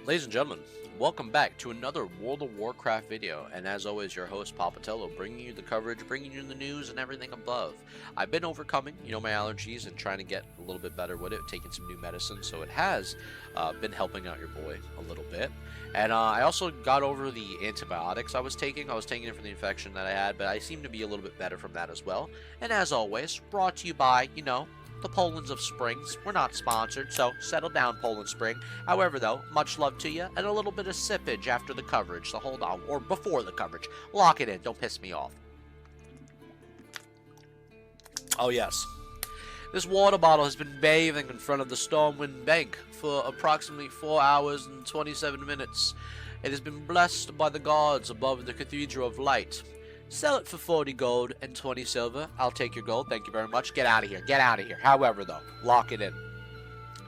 Ladies and gentlemen, welcome back to another World of Warcraft video, and as always, your host Papatello, bringing you the coverage, bringing you the news, and everything above. I've been overcoming, my allergies and trying to get a little bit better with it, taking some new medicine, so it has been helping out your boy a little bit. And I also got over the antibiotics I was taking. I was taking it for the infection that I had, but I seem to be a little bit better from that as well. And as always, brought to you by, the Polands of Springs. We're not sponsored, so settle down, Poland Spring. However, though, much love to you, and a little bit of sippage after the coverage, so hold on, or before the coverage. Lock it in, don't piss me off. Oh yes, this water bottle has been bathing in front of the Stormwind Bank for approximately 4 hours and 27 minutes. It has been blessed by the gods above the Cathedral of Light. Sell it for 40 gold and 20 silver. I'll take your gold, thank you very much. Get out of here, get out of here. However, though, lock it in.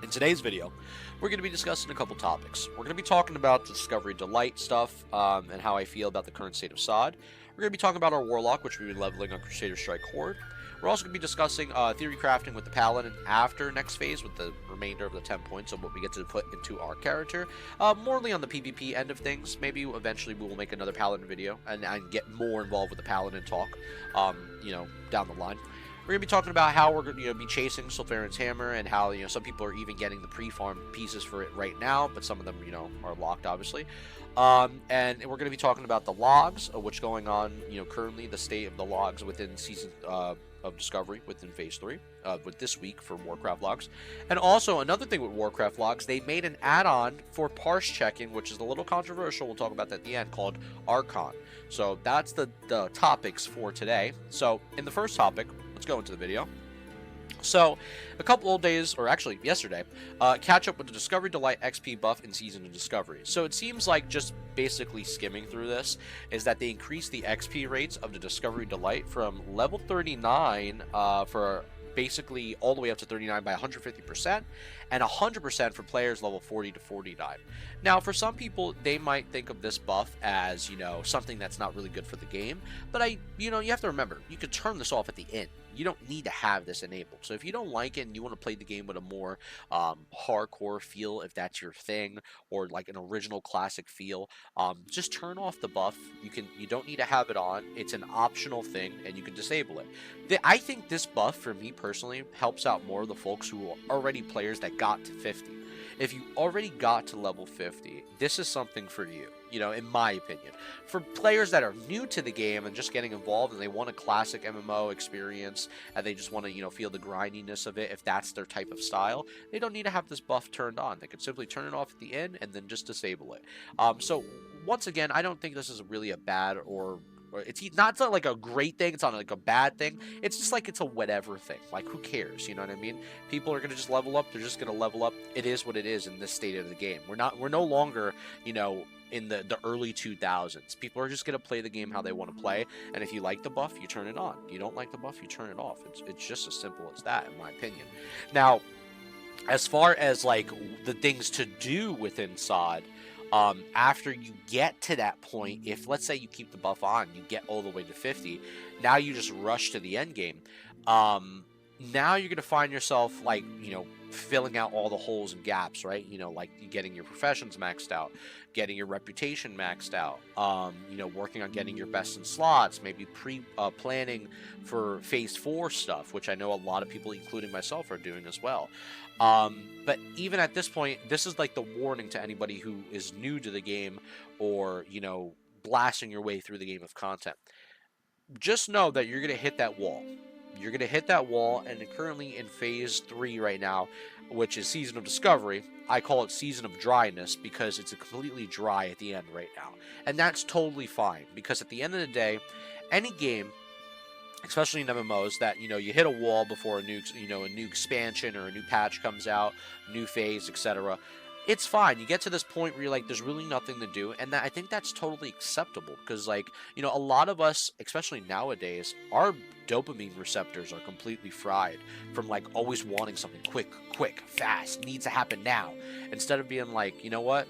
In today's video, we're going to be discussing a couple topics. We're going to be talking about the Discovery Delight stuff, and how I feel about the current state of SOD. We're going to be talking about our Warlock, which we've been leveling on Crusader Strike Horde. We're also going to be discussing theory crafting with the Paladin after next phase, with the remainder of the 10 points of what we get to put into our character. Morely on the PvP end of things. Maybe eventually we will make another Paladin video and get more involved with the Paladin talk, down the line. We're going to be talking about how we're going to be chasing Sulfuron's hammer, and how some people are even getting the pre-farm pieces for it right now, but some of them are locked, obviously. And we're going to be talking about the logs, which going on currently, the state of the logs within season of Discovery within Phase 3, with this week for Warcraft logs. And also, another thing with Warcraft logs, they made an add-on for parse checking, which is a little controversial, we'll talk about that at the end, called Archon. So that's the topics for today. So in the first topic, let's go into the video. So, a couple old days, or actually yesterday, catch up with the Discovery Delight XP buff in Season of Discovery. So it seems like, just basically skimming through this, is that they increased the XP rates of the Discovery Delight from level 39 for basically all the way up to 39 by 150%, and 100% for players level 40 to 49. Now, for some people, they might think of this buff as, something that's not really good for the game, but you have to remember, you could turn this off at the end. You don't need to have this enabled. So if you don't like it and you want to play the game with a more hardcore feel, if that's your thing, or like an original classic feel, just turn off the buff. You don't need to have it on. It's an optional thing, and you can disable it. I think this buff, for me personally, helps out more the folks who are already players that got to 50. If you already got to level 50, this is something for you, in my opinion. For players that are new to the game and just getting involved, and they want a classic MMO experience, and they just want to, feel the grindiness of it, if that's their type of style, they don't need to have this buff turned on. They can simply turn it off at the end and then just disable it. So, once again, I don't think this is really a bad or it's not like a great thing, it's not like a bad thing, it's just like it's a whatever thing. Like, who cares, you know what I mean? People are going to just level up, they're just going to level up. It is what it is in this state of the game. We're no longer, in the early 2000s. People are just going to play the game how they want to play, and if you like the buff, you turn it on. You don't like the buff, you turn it off. It's just as simple as that, in my opinion. Now, as far as, like, the things to do within SOD, after you get to that point, if let's say you keep the buff on, you get all the way to 50, now you just rush to the end game. Now you're gonna find yourself, like, filling out all the holes and gaps, right? Like getting your professions maxed out, getting your reputation maxed out, working on getting your best in slots, maybe planning for Phase 4 stuff, which I know a lot of people, including myself, are doing as well. But even at this point, this is like the warning to anybody who is new to the game, or, blasting your way through the game of content. Just know that you're going to hit that wall. You're going to hit that wall, and currently in Phase 3 right now, which is Season of Discovery, I call it Season of Dryness, because it's completely dry at the end right now. And that's totally fine, because at the end of the day, any game, especially in MMOs, that, you hit a wall before a new expansion or a new patch comes out, new phase, etc., it's fine. You get to this point where you're like, there's really nothing to do, and I think that's totally acceptable, because, like, a lot of us, especially nowadays, our dopamine receptors are completely fried from, like, always wanting something quick, fast, needs to happen now, instead of being like, you know what,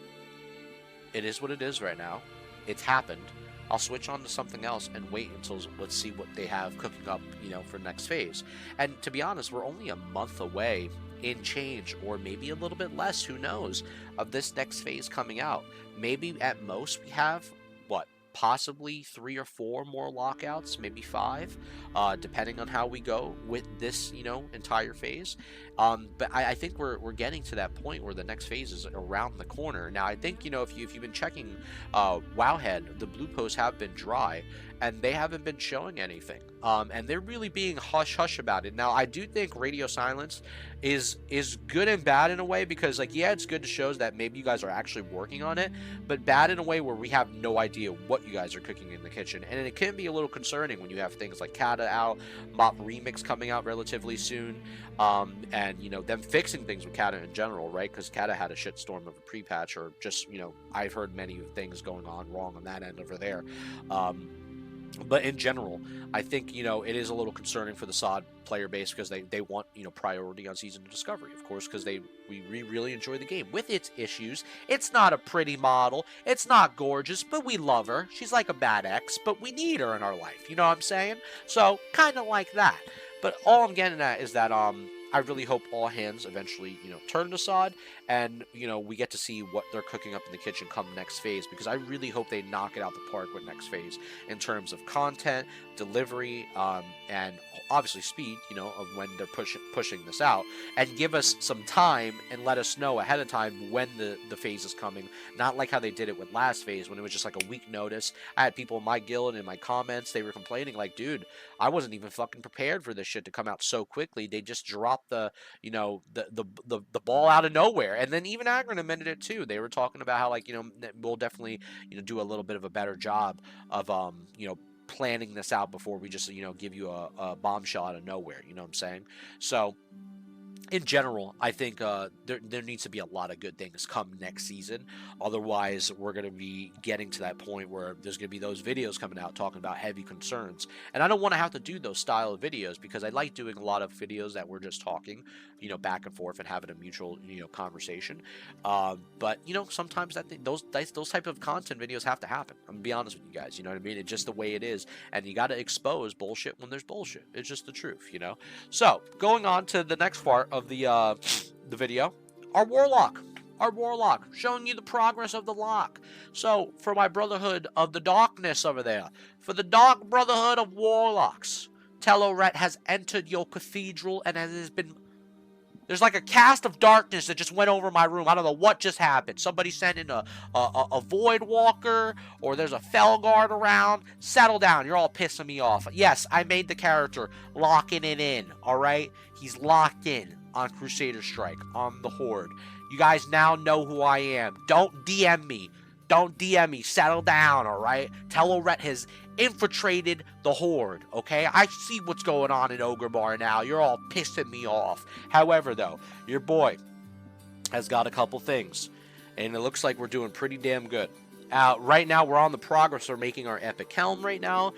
it is what it is right now, it's happened, I'll switch on to something else and wait until, let's see what they have cooking up, for next phase. And to be honest, we're only a month away in change, or maybe a little bit less, who knows, of this next phase coming out. Maybe at most we have, what, possibly 3 or 4 more lockouts, maybe 5, depending on how we go with this, entire phase. But I think we're getting to that point where the next phase is around the corner. Now, I think, if you've been checking Wowhead, the blue posts have been dry, and they haven't been showing anything. And they're really being hush-hush about it. Now, I do think radio silence is good and bad in a way, because, like, yeah, it's good to show that maybe you guys are actually working on it, but bad in a way where we have no idea what you guys are cooking in the kitchen. And it can be a little concerning when you have things like Kata out, Mop Remix coming out relatively soon, and, them fixing things with Kata in general, right? Because Kata had a shitstorm of a pre-patch, or just, I've heard many things going on wrong on that end over there. But in general, I think, it is a little concerning for the SOD player base, because they want, priority on Season of Discovery, of course, because we really enjoy the game. With its issues, it's not a pretty model, it's not gorgeous, but we love her. She's like a bad ex, but we need her in our life, you know what I'm saying? So, kind of like that. But all I'm getting at is that, I really hope all hands eventually, turn to SOD, and, we get to see what they're cooking up in the kitchen come next phase, because I really hope they knock it out the park with next phase in terms of content, delivery, and obviously speed, of when they're pushing this out, and give us some time and let us know ahead of time when the phase is coming, not like how they did it with last phase, when it was just like a week notice. I had people in my guild and in my comments, they were complaining like, dude, I wasn't even fucking prepared for this shit to come out so quickly. They just dropped the ball out of nowhere. And then even Agron amended it too. They were talking about how, like, we'll definitely, do a little bit of a better job of, planning this out before we just, give you a bombshell out of nowhere. You know what I'm saying? So, in general, I think there needs to be a lot of good things come next season. Otherwise, we're going to be getting to that point where there's going to be those videos coming out talking about heavy concerns. And I don't want to have to do those style of videos, because I like doing a lot of videos that we're just talking, back and forth and having a mutual, conversation. But, sometimes those type of content videos have to happen. I'm going to be honest with you guys. You know what I mean? It's just the way it is. And you got to expose bullshit when there's bullshit. It's just the truth, So, going on to the next part of the video, our Warlock, showing you the progress of the lock. So, for my Brotherhood of the Darkness over there, for the Dark Brotherhood of Warlocks, Teloret has entered your cathedral, and has been... There's like a cast of darkness that just went over my room. I don't know what just happened. Somebody sent in a Void Walker, or there's a Felguard around. Settle down. You're all pissing me off. Yes, I made the character, locking it in, alright? He's locked in on Crusader Strike, on the Horde. You guys now know who I am. Don't DM me. Settle down, alright? Teloret has infiltrated the Horde, okay? I see what's going on in Ogre Bar now. You're all pissing me off. However, though, your boy has got a couple things, and it looks like we're doing pretty damn good. Right now, we're on the progress of making our Epic Helm right now.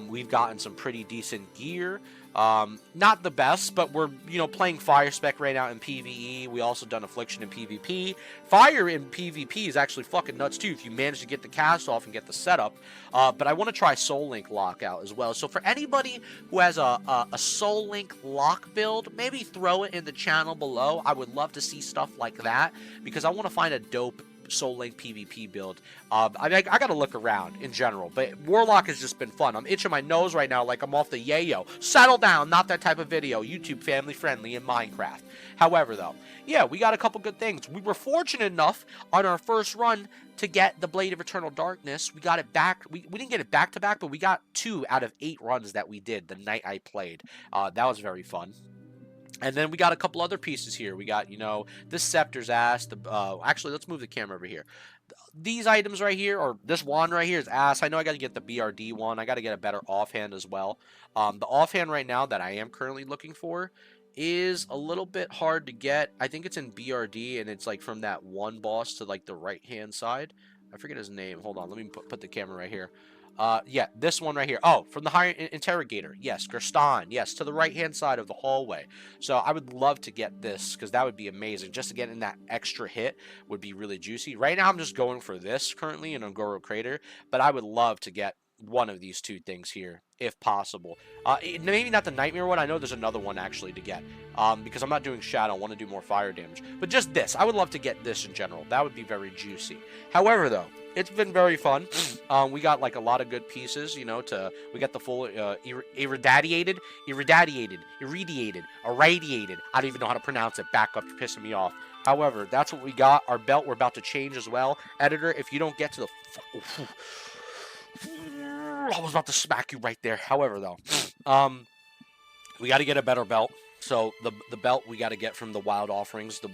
We've gotten some pretty decent gear. Not the best, but we're, playing Fire Spec right now in PvE. We also done Affliction in PvP. Fire in PvP is actually fucking nuts too, if you manage to get the cast off and get the setup. But I want to try Soul Link lockout as well. So for anybody who has a Soul Link lock build, maybe throw it in the channel below. I would love to see stuff like that, because I want to find a dope Soul Link PvP build. I gotta look around in general, but Warlock has just been fun. I'm itching my nose right now like I'm off the yayo. Settle down, not that type of video. YouTube family friendly in Minecraft. However, though, yeah, we got a couple good things. We were fortunate enough on our first run to get the Blade of Eternal Darkness. We got it back. We didn't get it back to back, but we got 2 out of 8 runs that we did the night I played. That was very fun. And then we got a couple other pieces here. We got, this Scepter's ass. Actually, let's move the camera over here. These items right here, or this wand right here is ass. I know I got to get the BRD one. I got to get a better offhand as well. The offhand right now that I am currently looking for is a little bit hard to get. I think it's in BRD, and it's like from that one boss to like the right-hand side. I forget his name. Hold on. Let me put the camera right here. Yeah, this one right here. Oh, from the Higher Interrogator. Yes, Gerstan. Yes, to the right-hand side of the hallway. So I would love to get this, because that would be amazing. Just to get in that extra hit would be really juicy. Right now, I'm just going for this currently in Ungoro Crater, but I would love to get one of these two things here, if possible. Maybe not the Nightmare one. I know there's another one actually to get. Because I'm not doing Shadow, I want to do more fire damage. But just this. I would love to get this in general. That would be very juicy. However, though, it's been very fun. We got like a lot of good pieces, you know, we got the full irradiated. I don't even know how to pronounce it. Back up, you're pissing me off. However, that's what we got. Our belt we're about to change as well. Editor, if you don't get to the... I was about to smack you right there. However, though, we got to get a better belt. So the belt we got to get from the Wild Offerings, the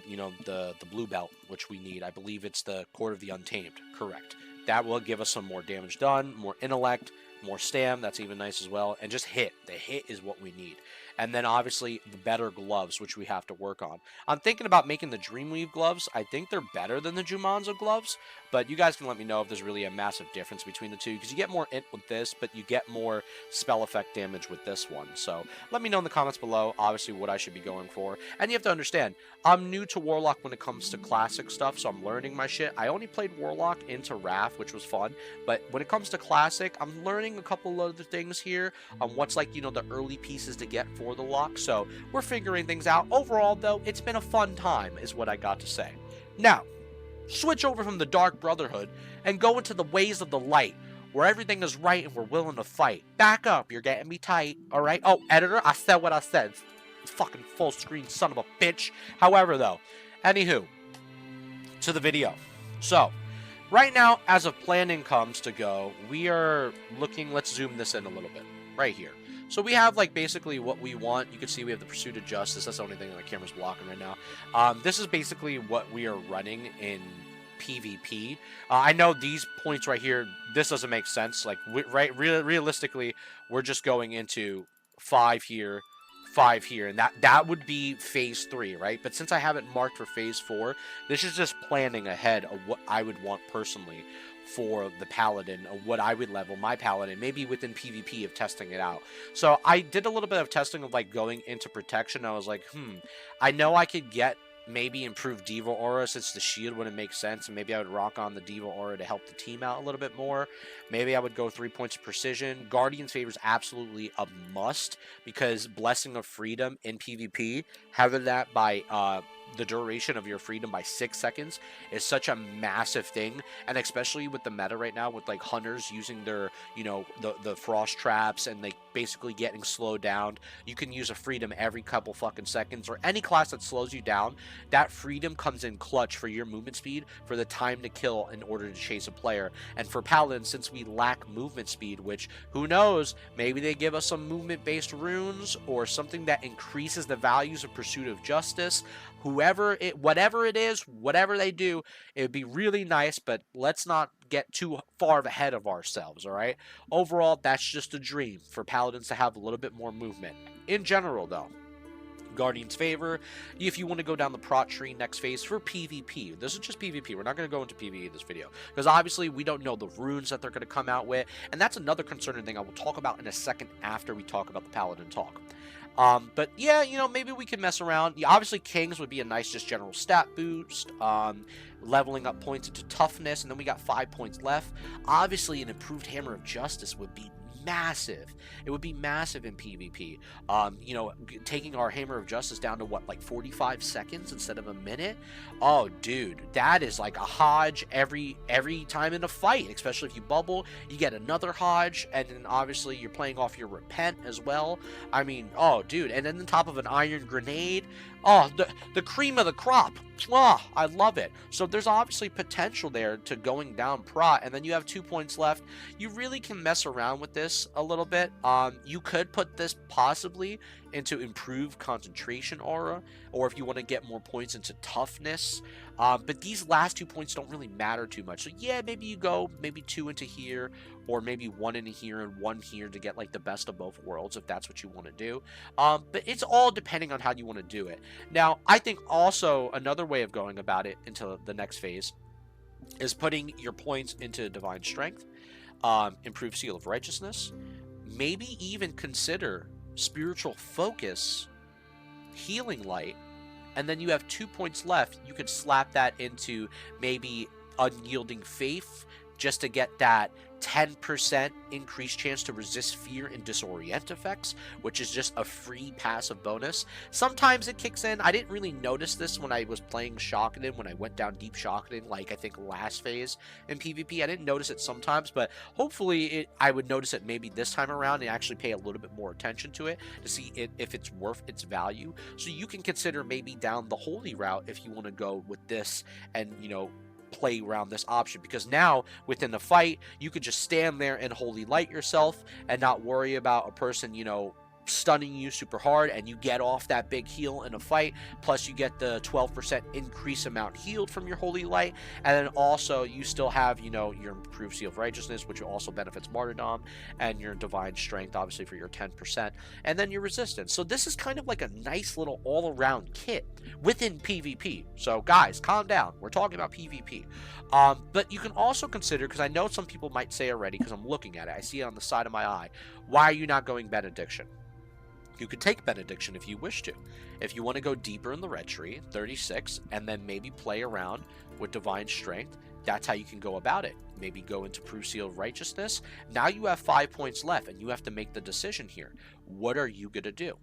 blue belt, which we need. I believe it's the Court of the Untamed. Correct. That will give us some more damage done, more intellect, more stam. That's even nice as well. And just hit. The hit is what we need. And then, obviously, the better gloves, which we have to work on. I'm thinking about making the Dreamweave gloves. I think they're better than the Jumanzo gloves. But you guys can let me know if there's really a massive difference between the two. Because you get more int with this, but you get more spell effect damage with this one. So, let me know in the comments below, obviously, what I should be going for. And you have to understand, I'm new to Warlock when it comes to classic stuff. So, I'm learning my shit. I only played Warlock into Wrath, which was fun. But when it comes to classic, I'm learning a couple other things here. On what's like, you know, the early pieces to get for the lock, so we're figuring things out. Overall, though, it's been a fun time, is what I got to say. Now, switch over from the Dark Brotherhood and go into the ways of the light, where everything is right and we're willing to fight. Back up, you're getting me tight, alright? Oh, editor, I said what I said. Fucking full screen son of a bitch. However, though, anywho, to the video. So, right now, as of planning comes to go, we are looking, let's zoom this in a little bit, right here. So we have, like, basically what we want. You can see we have the Pursuit of Justice. That's the only thing my camera's blocking right now. This is basically what we are running in PvP. I know these points right here, this doesn't make sense. Like, realistically, we're just going into 5 here, 5 here, and that would be phase 3, right? But since I have it marked for phase 4, this is just planning ahead of what I would want personally for the Paladin, of what I would level my Paladin, maybe within PvP of testing it out. So I did a little bit of testing of like going into protection. I was like, I know I could get maybe improve Diva Aura since the shield wouldn't make sense, and maybe I would rock on the Diva Aura to help the team out a little bit more. Maybe I would go 3 points of precision. Guardian's Favor is absolutely a must, because Blessing of Freedom in PvP, having that by the duration of your freedom by 6 seconds is such a massive thing, and especially with the meta right now with like hunters using their, you know, the frost traps and like basically getting slowed down. You can use a freedom every couple fucking seconds, or any class that slows you down, that freedom comes in clutch for your movement speed, for the time to kill in order to chase a player. And for Paladin, since we lack movement speed, which who knows, maybe they give us some movement based runes or something that increases the values of Pursuit of Justice. Whatever it is, whatever they do, it would be really nice, but let's not get too far ahead of ourselves, all right? Overall, that's just a dream for Paladins to have a little bit more movement. In general, though, Guardian's Favor, if you want to go down the prot tree next phase for PvP. This is just PvP. We're not going to go into PvE in this video, because obviously we don't know the runes that they're going to come out with, and that's another concerning thing I will talk about in a second after we talk about the Paladin talk. But yeah, you know, maybe we can mess around. Yeah, obviously, Kings would be a nice just general stat boost. Leveling up points into toughness, and then we got 5 points left. Obviously, an improved Hammer of Justice would be massive. It would be massive in PvP. You know, taking our Hammer of Justice down to what, like 45 seconds instead of a minute? Oh, dude, that is like a Hodge every time in a fight, especially if you bubble, you get another Hodge, and then obviously you're playing off your Repent as well. I mean, oh, dude, and then on top of an Iron Grenade, oh, the cream of the crop. Oh, I love it. So there's obviously potential there to going down prot, and then you have 2 points left. You really can mess around with this a little bit. You could put this possibly into improved concentration aura, or if you want to get more points into toughness. But these last 2 points don't really matter too much. So yeah, maybe you go maybe 2 into here, or maybe 1 into here and 1 here to get like the best of both worlds, if that's what you want to do. But it's all depending on how you want to do it. Now, I think also another way of going about it into the next phase is putting your points into Divine Strength, improve Seal of Righteousness, maybe even consider Spiritual Focus, Healing Light, and then you have 2 points left. You could slap that into maybe Unyielding Faith, just to get that 10% increased chance to resist fear and disorient effects, which is just a free passive bonus. Sometimes it kicks in. I didn't really notice this when I was playing Shockedin, when I went down deep Shockedin, like I think last phase in PvP. I didn't notice it sometimes, but hopefully I would notice it maybe this time around and actually pay a little bit more attention to it to see if it's worth its value. So you can consider maybe down the holy route if you want to go with this and, you know, play around this option, because now within the fight you could just stand there and holy light yourself and not worry about a person, you know, stunning you super hard, and you get off that big heal in a fight, plus you get the 12% increase amount healed from your holy light, and then also you still have, you know, your improved seal of righteousness, which also benefits martyrdom, and your divine strength obviously for your 10%, and then your resistance. So this is kind of like a nice little all-around kit within PvP. So guys, calm down, we're talking about PvP. But you can also consider, because I know some people might say already, because I'm looking at it, I see it on the side of my eye, why are you not going benediction? You could take benediction if you wish to. If you want to go deeper in the red tree, 36, and then maybe play around with divine strength, that's how you can go about it. Maybe go into proof seal of righteousness. Now you have 5 points left, and you have to make the decision here. What are you going to do?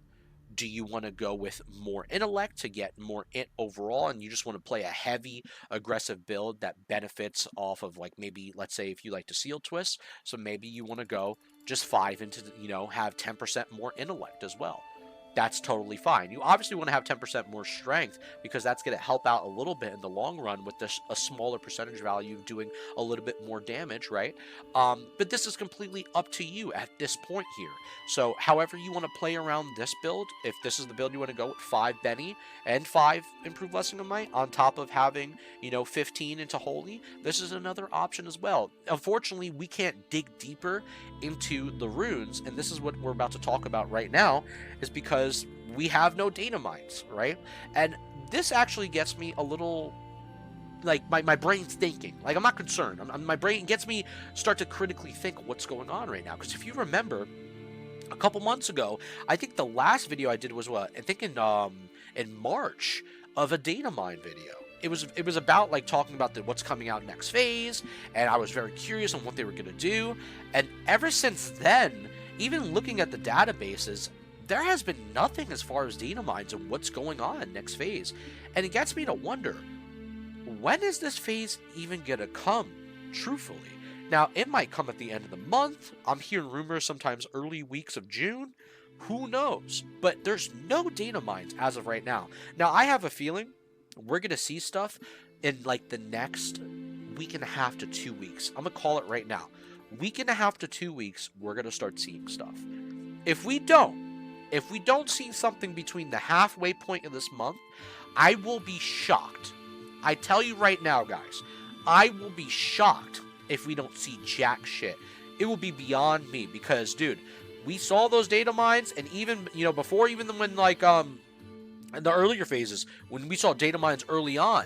Do you want to go with more intellect to get more int overall, and you just want to play a heavy aggressive build that benefits off of, like, maybe, let's say if you like to seal twist, so maybe you want to go just 5 into, you know, have 10% more intellect as well. That's totally fine. You obviously want to have 10% more strength, because that's going to help out a little bit in the long run with this, a smaller percentage value doing a little bit more damage, right? But this is completely up to you at this point here. So however you want to play around this build, if this is the build you want to go with, 5 Benny and 5 improved blessing of might on top of having, you know, 15 into holy, this is another option as well. Unfortunately, we can't dig deeper into the runes, and this is what we're about to talk about right now, is because we have no Datamines, right? And this actually gets me a little, like, my brain's thinking. Like, I'm not concerned. My brain gets me start to critically think what's going on right now. Because if you remember, a couple months ago, I think the last video I did was what? I think in March of a Datamine video. It was about, like, talking about what's coming out next phase, and I was very curious on what they were going to do. And ever since then, even looking at the databases, there has been nothing as far as Datamines and what's going on next phase. And it gets me to wonder, when is this phase even going to come, truthfully? Now, it might come at the end of the month. I'm hearing rumors sometimes early weeks of June. Who knows? But there's no Datamines as of right now. Now, I have a feeling we're going to see stuff in, like, the next week and a half to 2 weeks. I'm going to call it right now. Week and a half to 2 weeks, we're going to start seeing stuff. If we don't see something between the halfway point of this month, I will be shocked. I tell you right now, guys, I will be shocked if we don't see jack shit. It will be beyond me, because, dude, we saw those Datamines, and even, you know, before even when, like, in the earlier phases, when we saw Datamines early on,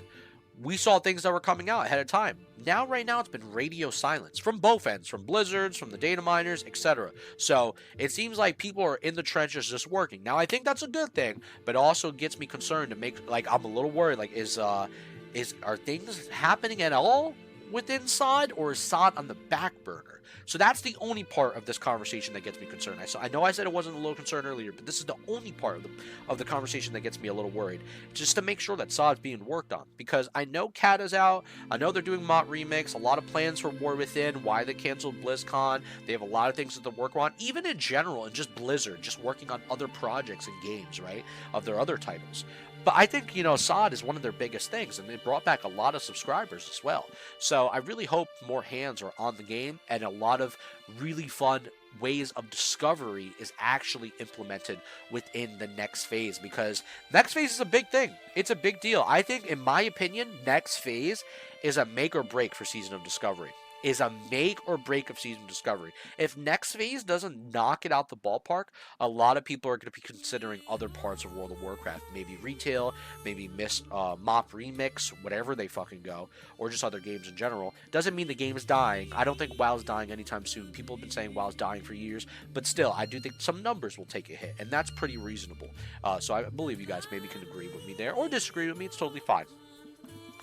we saw things that were coming out ahead of time. Now, right now, it's been radio silence from both ends, from Blizzards, from the data miners, etc. So it seems like people are in the trenches just working. Now, I think that's a good thing, but also gets me concerned to make, like, I'm a little worried. Like, are things happening at all within SOD, or is SOD on the back burner? So that's the only part of this conversation that gets me concerned. I know I said it wasn't a little concerned earlier, but this is the only part of the conversation that gets me a little worried, just to make sure that SOD's being worked on. Because I know Cat is out, I know they're doing Mott Remix, a lot of plans for War Within, why they canceled BlizzCon, they have a lot of things that they're working on, even in general, and just Blizzard, just working on other projects and games, right, of their other titles. But I think, you know, SOD is one of their biggest things, and they brought back a lot of subscribers as well. So I really hope more hands are on the game, and a lot of really fun ways of discovery is actually implemented within the next phase, because next phase is a big thing. It's a big deal. I think, in my opinion, next phase is a make or break for Season of Discovery. Is a make or break of Season of Discovery. If next phase doesn't knock it out the ballpark, a lot of people are going to be considering other parts of World of Warcraft. Maybe retail, maybe Mop Remix, whatever they fucking go, or just other games in general. Doesn't mean the game is dying. I don't think WoW's dying anytime soon. People have been saying WoW's dying for years, but still, I do think some numbers will take a hit, and that's pretty reasonable. So I believe you guys maybe can agree with me there, or disagree with me. It's totally fine.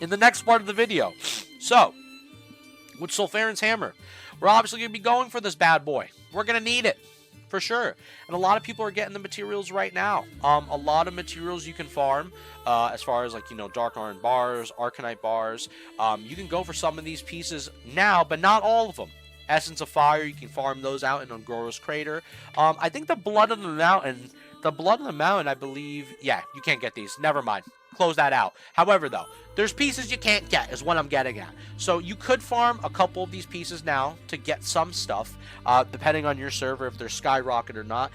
In the next part of the video, so with Sulfuron's hammer. We're obviously going to be going for this bad boy. We're going to need it, for sure. And a lot of people are getting the materials right now. A lot of materials you can farm, as far as, like, you know, Dark Iron bars, Arcanite bars. You can go for some of these pieces now, but not all of them. Essence of Fire, you can farm those out in Ungoro's Crater. I think the Blood of the Mountain, I believe, yeah, you can't get these. Never mind. Close that out. However, though, there's pieces you can't get, is what I'm getting at. So you could farm a couple of these pieces now to get some stuff, depending on your server, if they're skyrocket or not.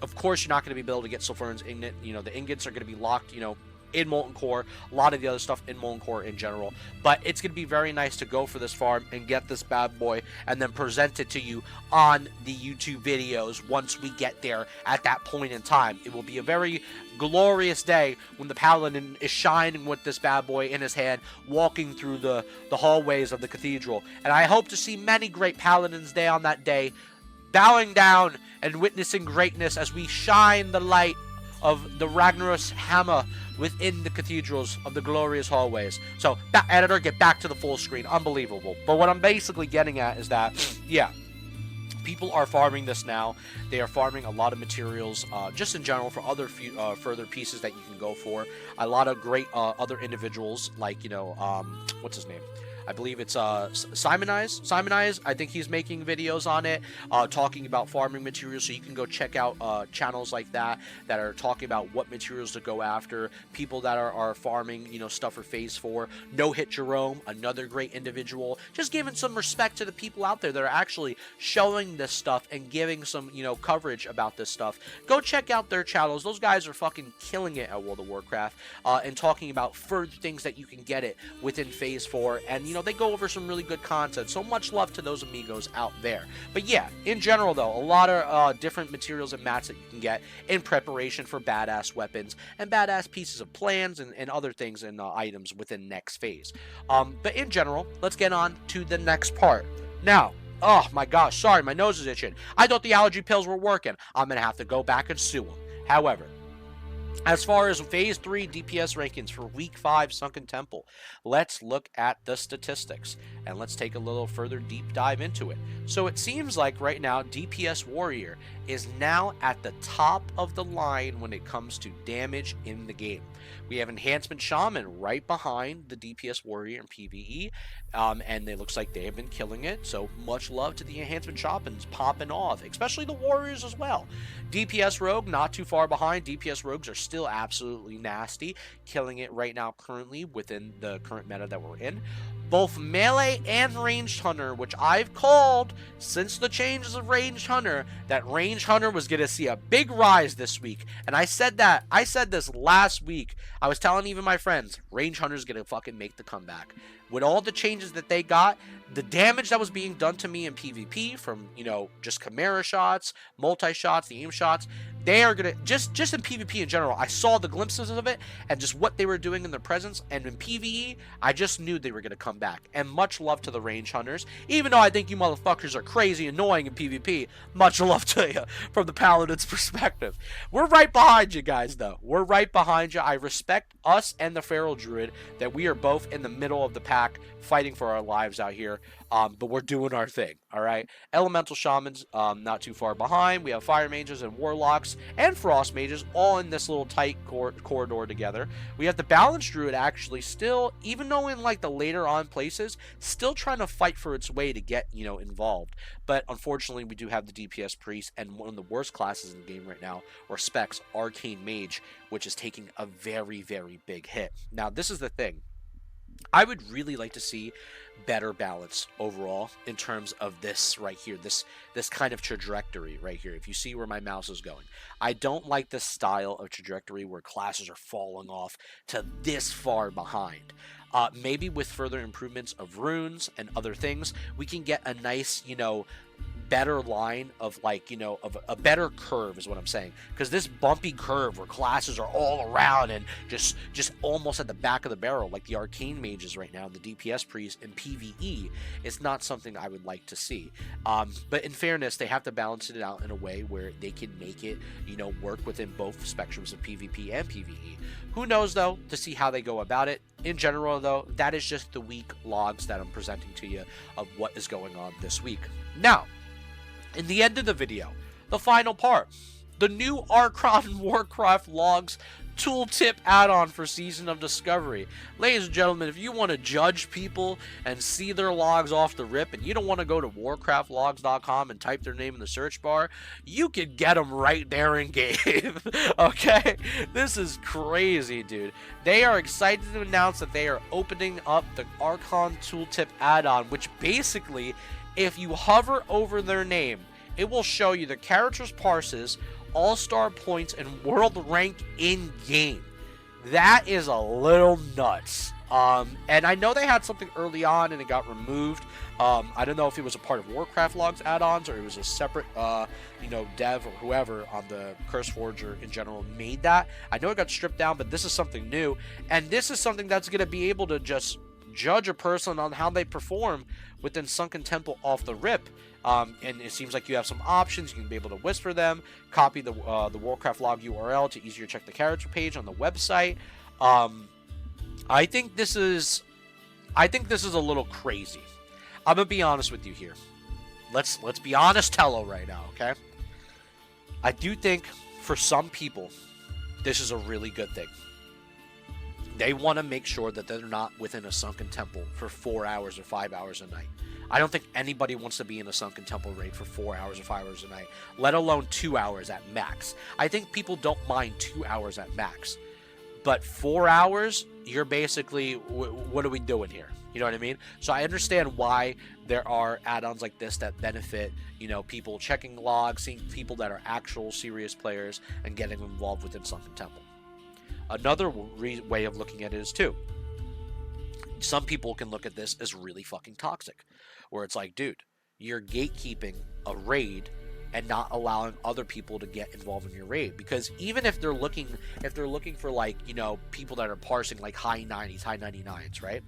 Of course, you're not going to be able to get Sulfuron's Ingot. You know, the ingots are going to be locked, you know, in Molten Core, a lot of the other stuff in Molten Core in general, but it's going to be very nice to go for this farm and get this bad boy and then present it to you on the YouTube videos once we get there at that point in time. It will be a very glorious day when the Paladin is shining with this bad boy in his hand, walking through the hallways of the cathedral, and I hope to see many great Paladins there on that day, bowing down and witnessing greatness as we shine the light of the Ragnaros hammer within the cathedrals of the glorious hallways. So, editor, get back to the full screen. Unbelievable. But what I'm basically getting at is that, yeah, people are farming this now. They are farming a lot of materials, just in general, for other further pieces that you can go for. A lot of great other individuals, like, you know, what's his name? I believe it's Simonize. I think he's making videos on it, talking about farming materials, so you can go check out channels like that are talking about what materials to go after. People that are farming, you know, stuff for Phase 4. No Hit Jerome, another great individual. Just giving some respect to the people out there that are actually showing this stuff and giving some, you know, coverage about this stuff. Go check out their channels. Those guys are fucking killing it at World of Warcraft, and talking about further things that you can get it within Phase 4, and, you know, they go over some really good content. So much love to those amigos out there. But yeah, in general though, a lot of different materials and mats that you can get in preparation for badass weapons and badass pieces of plans and other things and items within next phase. But in general, let's get on to the next part. Now, oh my gosh, sorry, my nose is itching. I thought the allergy pills were working. I'm gonna have to go back and sue them. However, as far as Phase 3 DPS rankings for Week 5 Sunken Temple, let's look at the statistics, and let's take a little further deep dive into it. So it seems like right now, DPS Warrior is now at the top of the line when it comes to damage in the game. We have Enhancement Shaman right behind the DPS Warrior in PvE, and it looks like they have been killing it, so much love to the Enhancement Shamans popping off, especially the Warriors as well. DPS Rogue not too far behind. DPS Rogues are still absolutely nasty, killing it right now currently within the current meta that we're in. Both Melee and Ranged Hunter, which I've called since the changes of Ranged Hunter, that Ranged Hunter was going to see a big rise this week. And I said this last week. I was telling even my friends, Ranged Hunter's going to fucking make the comeback. With all the changes that they got, the damage that was being done to me in PvP from, you know, just Chimera shots, multi-shots, the aim shots, they are going to, just in PvP in general, I saw the glimpses of it and just what they were doing in their presence, and in PvE, I just knew they were going to come back. And much love to the Range Hunters. Even though I think you motherfuckers are crazy annoying in PvP, much love to you from the Paladin's perspective. We're right behind you guys, though. We're right behind you. I respect us and the Feral Druid that we are both in the middle of the pack fighting for our lives out here. But we're doing our thing, all right? Elemental Shamans, not too far behind. We have Fire Mages and Warlocks and Frost Mages all in this little tight corridor together. We have the Balanced Druid actually still, even though in like the later on places, still trying to fight for its way to get, you know, involved. But unfortunately, we do have the DPS Priest and one of the worst classes in the game right now, or Specs, Arcane Mage, which is taking a very, very big hit. Now, this is the thing. I would really like to see better balance overall in terms of this right here, this kind of trajectory right here. If you see where my mouse is going, I don't like this style of trajectory where classes are falling off to this far behind. Maybe with further improvements of runes and other things, we can get a nice, you know, better line of like, you know, of a better curve is what I'm saying. Because this bumpy curve where classes are all around and just almost at the back of the barrel, like the arcane mages right now, the DPS priest in PvE, is not something I would like to see. But in fairness, they have to balance it out in a way where they can make it, you know, work within both spectrums of PvP and PvE. Who knows, though, to see how they go about it. In general, though, that is just the week logs that I'm presenting to you of what is going on this week. Now, in the end of the video, the final part, the new Archon Warcraft logs tooltip add-on for Season of Discovery. Ladies and gentlemen, if you want to judge people and see their logs off the rip, and you don't want to go to warcraftlogs.com and type their name in the search bar, you can get them right there in game. Okay? This is crazy, dude. They are excited to announce that they are opening up the Archon tooltip add-on, which basically, if you hover over their name, it will show you the character's parses, all-star points, and world rank in-game. That is a little nuts. And I know they had something early on and it got removed. I don't know if it was a part of Warcraft Logs add-ons or it was a separate, you know, dev or whoever on the CurseForge in general made that. I know it got stripped down, but this is something new. And this is something that's going to be able to just judge a person on how they perform within Sunken Temple off the rip. And it seems like you have some options. You can be able to whisper them, copy the Warcraft log URL to easier check the character page on the website. I think this is a little crazy. I'm gonna be honest with you here. Let's be honest, Tello, right now, okay? I do think for some people, this is a really good thing. They want to make sure that they're not within a Sunken Temple for 4 hours or 5 hours a night. I don't think anybody wants to be in a Sunken Temple raid for 4 hours or 5 hours a night, let alone 2 hours at max. I think people don't mind 2 hours at max. But 4 hours, you're basically, what are we doing here? You know what I mean? So I understand why there are add-ons like this that benefit, you know, people checking logs, seeing people that are actual serious players, and getting involved within Sunken Temple. Another way of looking at it is, too, some people can look at this as really fucking toxic, where it's like, dude, you're gatekeeping a raid and not allowing other people to get involved in your raid. Because even if they're looking for, like, you know, people that are parsing like high 90s, high 99s, right?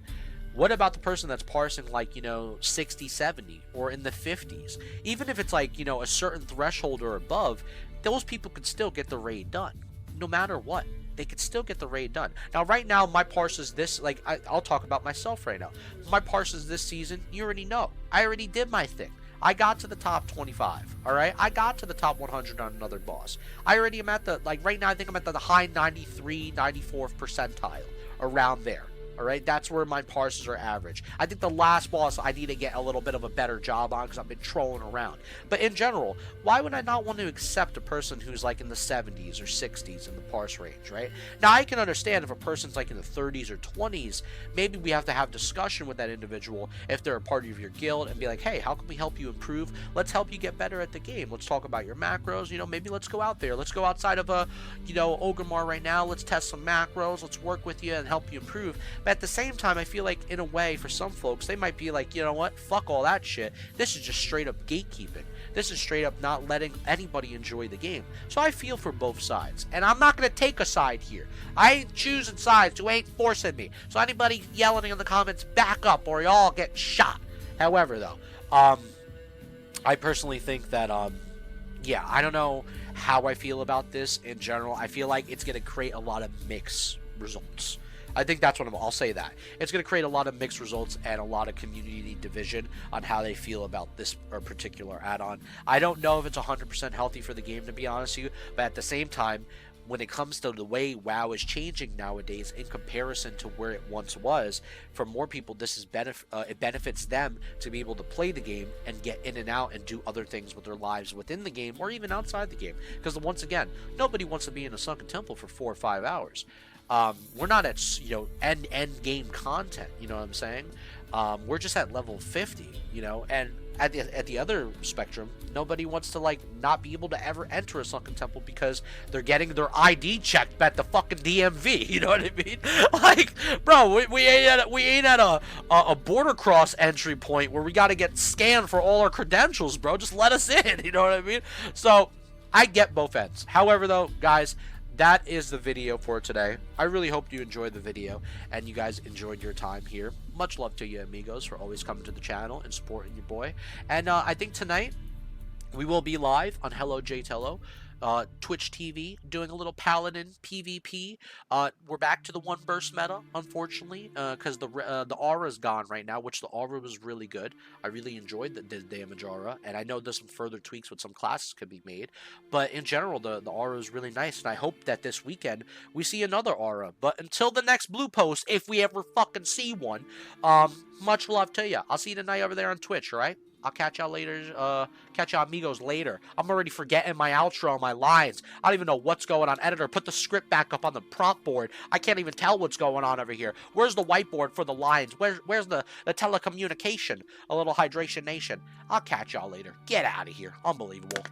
What about the person that's parsing like, you know, 60, 70 or in the 50s? Even if it's like, you know, a certain threshold or above, those people could still get the raid done no matter what. They could still get the raid done. Now, right now, my parses this, like, I'll talk about myself right now. My parses this season, you already know. I already did my thing. I got to the top 25, all right? I got to the top 100 on another boss. I already am at the, like, right now, I think I'm at the high 93, 94th percentile, around there. All right, that's where my parses are average. I think the last boss I need to get a little bit of a better job on because I've been trolling around. But in general, why would I not want to accept a person who's like in the 70s or 60s in the parse range, right? Now, I can understand if a person's like in the 30s or 20s, maybe we have to have discussion with that individual if they're a part of your guild and be like, hey, how can we help you improve? Let's help you get better at the game. Let's talk about your macros. You know, maybe let's go out there. Let's go outside of a, you know, Ogrimmar right now. Let's test some macros. Let's work with you and help you improve. But at the same time, I feel like, in a way, for some folks, they might be like, you know what, fuck all that shit. This is just straight up gatekeeping. This is straight up not letting anybody enjoy the game. So I feel for both sides. And I'm not going to take a side here. I ain't choosing sides. You ain't forcing me. So anybody yelling in the comments, back up or y'all get shot. However, though, I personally think that, yeah, I don't know how I feel about this in general. I feel like it's going to create a lot of mixed results. I think that's what I'll say that. It's going to create a lot of mixed results and a lot of community division on how they feel about this particular add-on. I don't know if it's 100% healthy for the game, to be honest with you, but at the same time, when it comes to the way WoW is changing nowadays in comparison to where it once was, for more people, this is it benefits them to be able to play the game and get in and out and do other things with their lives within the game or even outside the game. Because once again, nobody wants to be in a Sunken Temple for 4 or 5 hours. We're not at, you know, end game content, you know what I'm saying? We're just at level 50, you know, and at the other spectrum, nobody wants to like not be able to ever enter a Sunken Temple because they're getting their ID checked at the fucking DMV. You know what I mean? Like, bro, we ain't at a border cross entry point where we got to get scanned for all our credentials, bro. Just let us in. You know what I mean? So I get both ends. However, though, guys, that is the video for today. I really hope you enjoyed the video and you guys enjoyed your time here. Much love to you, amigos, for always coming to the channel and supporting your boy. And I think tonight we will be live on Hello JTello, Twitch TV, doing a little Paladin PvP. We're back to the one burst meta, unfortunately, because the aura is gone right now, which the aura was really good. I really enjoyed the damage aura, and I know there's some further tweaks with some classes could be made, but in general, the aura is really nice, and I hope that this weekend we see another aura. But until the next blue post, if we ever fucking see one, much love to you. I'll see you tonight over there on Twitch, alright? I'll catch y'all later, catch y'all amigos later. I'm already forgetting my outro, my lines. I don't even know what's going on. Editor, put the script back up on the prompt board. I can't even tell what's going on over here. Where's the whiteboard for the lines? Where's the telecommunication? A little hydration nation. I'll catch y'all later. Get out of here. Unbelievable.